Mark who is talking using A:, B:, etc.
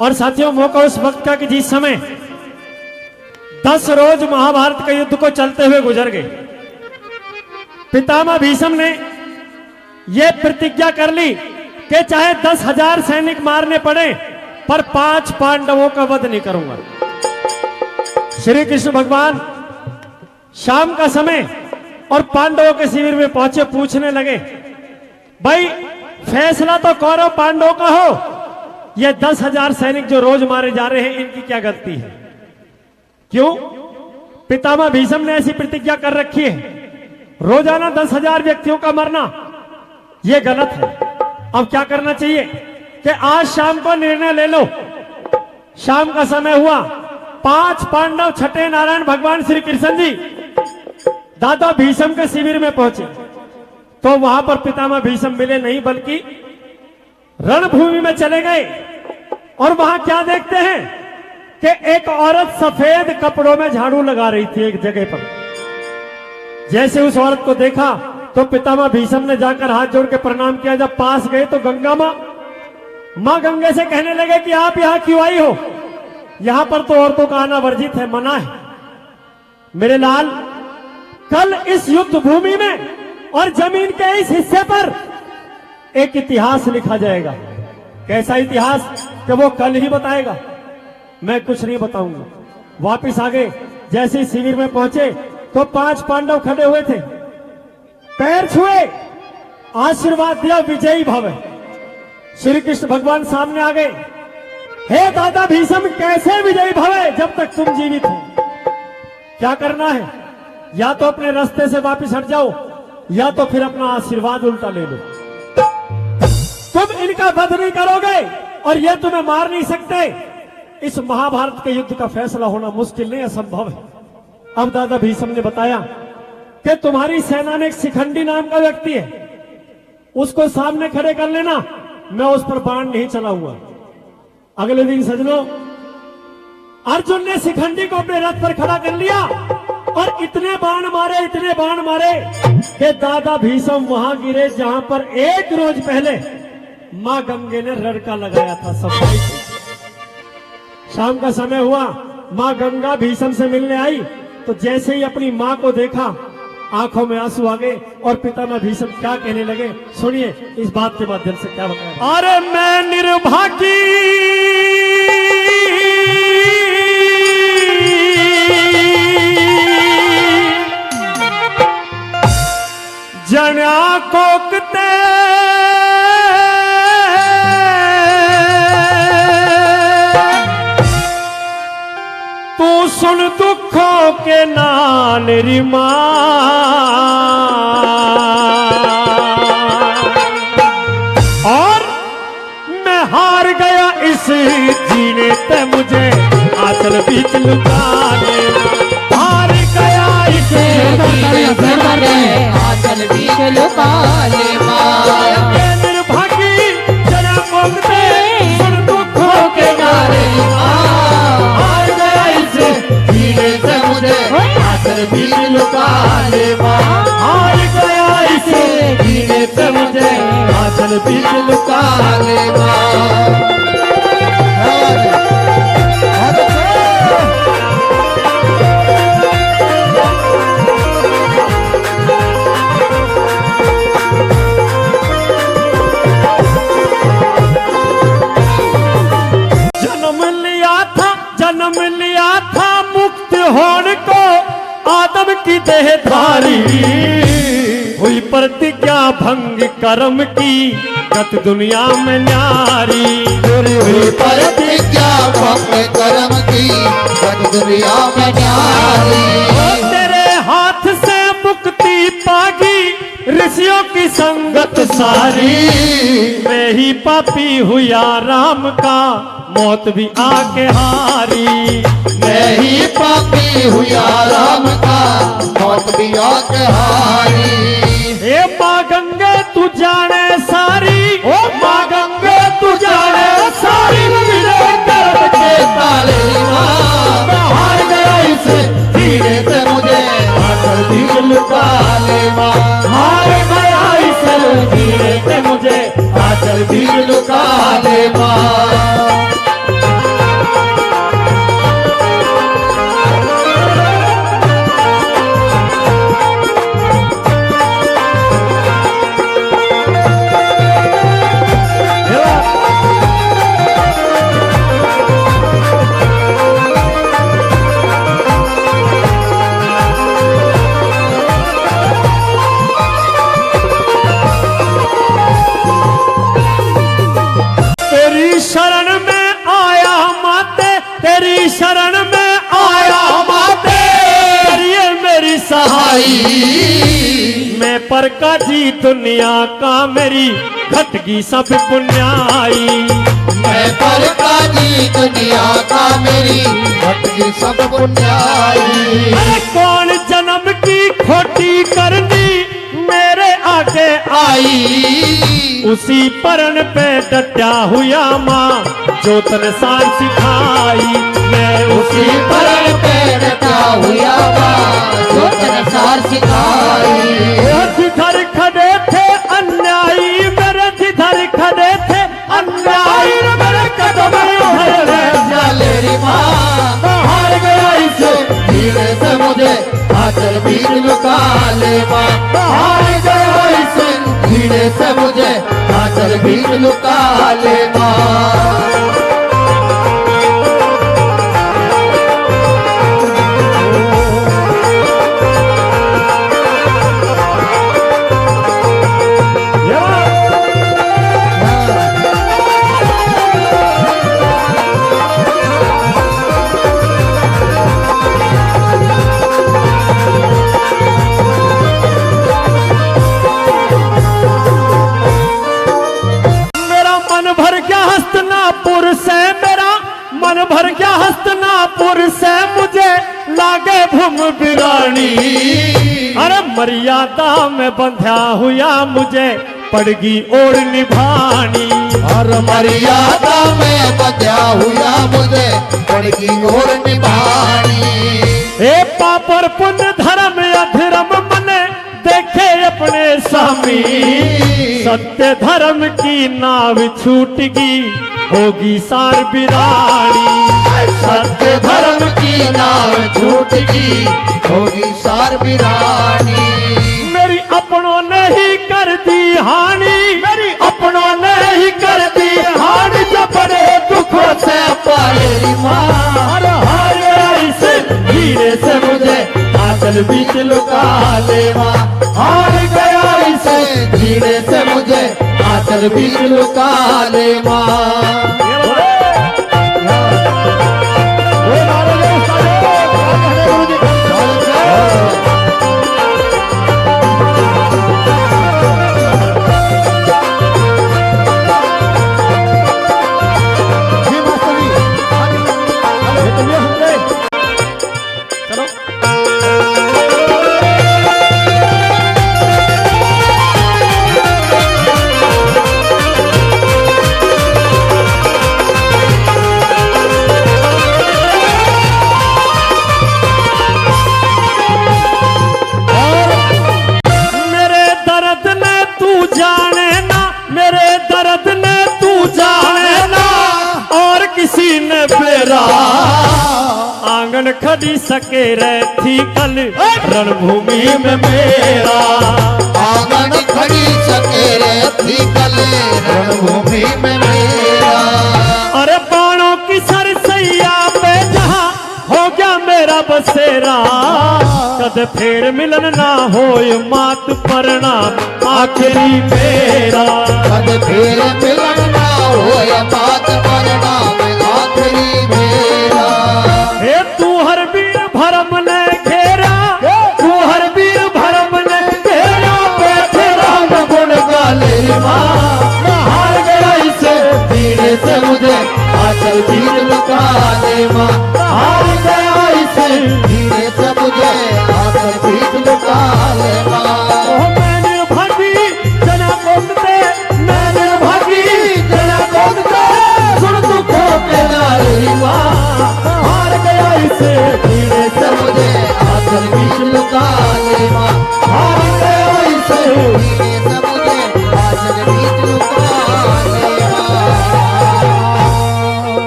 A: और साथियों मौका उस वक्त का कि जिस समय 10 रोज महाभारत के युद्ध को चलते हुए गुजर गए। पितामह भीष्म ने यह प्रतिज्ञा कर ली कि चाहे 10,000 सैनिक मारने पड़े पर 5 पांडवों का वध नहीं करूंगा। श्री कृष्ण भगवान शाम का समय और पांडवों के शिविर में पहुंचे, पूछने लगे भाई फैसला तो कौरव पांडवों का हो, ये 10,000 सैनिक जो रोज मारे जा रहे हैं इनकी क्या गलती है? क्यों? पितामह भीष्म ने ऐसी प्रतिज्ञा कर रखी है, रोजाना 10,000 व्यक्तियों का मरना यह गलत है। अब क्या करना चाहिए कि आज शाम को निर्णय ले लो। शाम का समय हुआ, 5 पांडव छठे नारायण भगवान श्री कृष्ण जी दादा भीष्म के शिविर में पहुंचे तो वहां पर पितामह भीष्म मिले नहीं, बल्कि रणभूमि में चले गए। और वहां क्या देखते हैं कि एक औरत सफेद कपड़ों में झाड़ू लगा रही थी एक जगह पर। जैसे उस औरत को देखा तो पितामह भीष्म ने जाकर हाथ जोड़ के प्रणाम किया। जब पास गए तो गंगा मां गंगा से कहने लगे कि आप यहां क्यों आई हो? यहां पर तो औरतों का आना वर्जित है, मना है। मेरे लाल, कल इस युद्ध भूमि में और जमीन के इस हिस्से पर एक इतिहास लिखा जाएगा। कैसा इतिहास कि वो कल ही बताएगा, मैं कुछ नहीं बताऊंगा। वापिस आ गए। जैसे शिविर में पहुंचे तो 5 पांडव खड़े हुए थे, पैर छुए, आशीर्वाद दिया, विजयी भव। श्री कृष्ण भगवान सामने आ गए। हे दादा भीष्म, कैसे विजयी भव जब तक तुम जीवित हो? क्या करना है? या तो अपने रास्ते से वापस हट जाओ या तो फिर अपना आशीर्वाद उल्टा ले लो। तुम इनका वध नहीं करोगे और ये तुम्हें मार नहीं सकते। इस महाभारत के युद्ध का फैसला होना मुश्किल नहीं, असंभव है। अब दादा भीष्म ने बताया कि तुम्हारी सेना में एक शिखंडी नाम का व्यक्ति है, उसको सामने खड़े कर लेना, मैं उस पर बाण नहीं चलाऊंगा। अगले दिन सजनों, अर्जुन ने शिखंडी को अपने रथ पर खड़ा कर लिया और इतने बाण मारे कि दादा भीष्म वहां गिरे जहां पर एक रोज पहले मां गंगे ने रड़का लगाया था सफाई से। शाम का समय हुआ, मां गंगा भीष्म से मिलने आई तो जैसे ही अपनी मां को देखा आंखों में आंसू आ गए और पितामह भीष्म क्या कहने लगे, सुनिए इस बात के माध्यम से क्या बताया। अरे मैं निर्भागी जन्या कोकते तू सुन दुखों के नाल री मां, और मैं हार गया इस जीने ते मुझे आंचल बीच लुकाने, हार गया इस
B: आंचल बीच लुकाने
A: निर्भागी जना कोकते सुन दुखों के नारे,
B: हार गया इस जीने से मुझे आंचल बीच लुकाने
A: हार गया इस
B: जीने से मुझे आंचल बीच लुकाने
A: जन्म लिया था मुक्त होने को आदम की देहधारी, हुई प्रतिज्ञा भंग कर्म की गत दुनिया में न्यारी,
B: हुई प्रतिज्ञा भंग कर्म की गत दुनिया में न्यारी।
A: तेरे हाथ से मुक्ति पागी ऋषियों की संगत सारी, मैं ही पापी हुआ राम का मौत भी आके हारी,
B: मैं ही पापी हुआ राम का मौत भी आके हारी।
A: हे मां गंगे तू जाने सारी,
B: ओ मां गंगे तू जाने सारी, मेरे गर्भ के ताले मैं हार गया इस धीरे से मुझे आंचल बीच लुकाने हार गया इस धीरे से मुझे आंचल बीच लुकाने
A: शरण में आया माते करिए मेरी सहाई मैं पर का जी दुनिया का मेरी घटगी सब पुण्याई
B: मैं पर काजी दुनिया का मेरी भटकी सब पुण्याई
A: अरे कौन जन्म की खोटी करनी मेरे आगे
B: आई
A: उसी परन पे डटा हुआ माँ जो तनसार सिखाई मैं
B: उसी पर पेड़ का हुआ जो संसार सिखाई
A: जिधर खड़े थे अन्यायी मेरे जिधर खड़े थे अन्यायी मेरे कदम
B: जालेरी माँ हार गया इसे धीरे से मुझे आचल बीच लुका ले माँ हार गया इसे धीरे से मुझे आचल बीच लुका ले माँ
A: मन भर गया हस्तनापुर से मुझे लागे भूम बिरानी अरे मर्यादा में बंधा हुआ मुझे पड़गी ओढ़ निभानी
B: और मर्यादा में बंधा हुआ मुझे पड़गी ओढ़ निभानी
A: ए पाप और पुण्य धर्म अधर्म मने देखे अपने स्वामी सत्य धर्म की नाव छूट गई होगी सार बिरानी
B: सत्य धर्म की नाव छूट गई होगी सार बिरानी
A: मेरी अपनों ने ही कर दी हानि मेरी अपनों ने ही कर दी हानि जो बड़े दुखों से
B: पालेरी माँ
A: हार गया इसे
B: धीरे से मुझे आंचल बीच लुका ले माँ हार गया इसे धीरे से मुझे आंचल बीच लुका ले माँ
A: आंगन खड़ी सके रहती कल रणभूमि में मेरा
B: आंगन खड़ी सके रहती कल रणभूमि में मेरा
A: अरे बाणों की सरसैया पे जहाँ हो गया मेरा बसेरा कद फेर मिलन ना हो मात प्रणाम आखिरी मेरा
B: कद फेर मिलन ना हो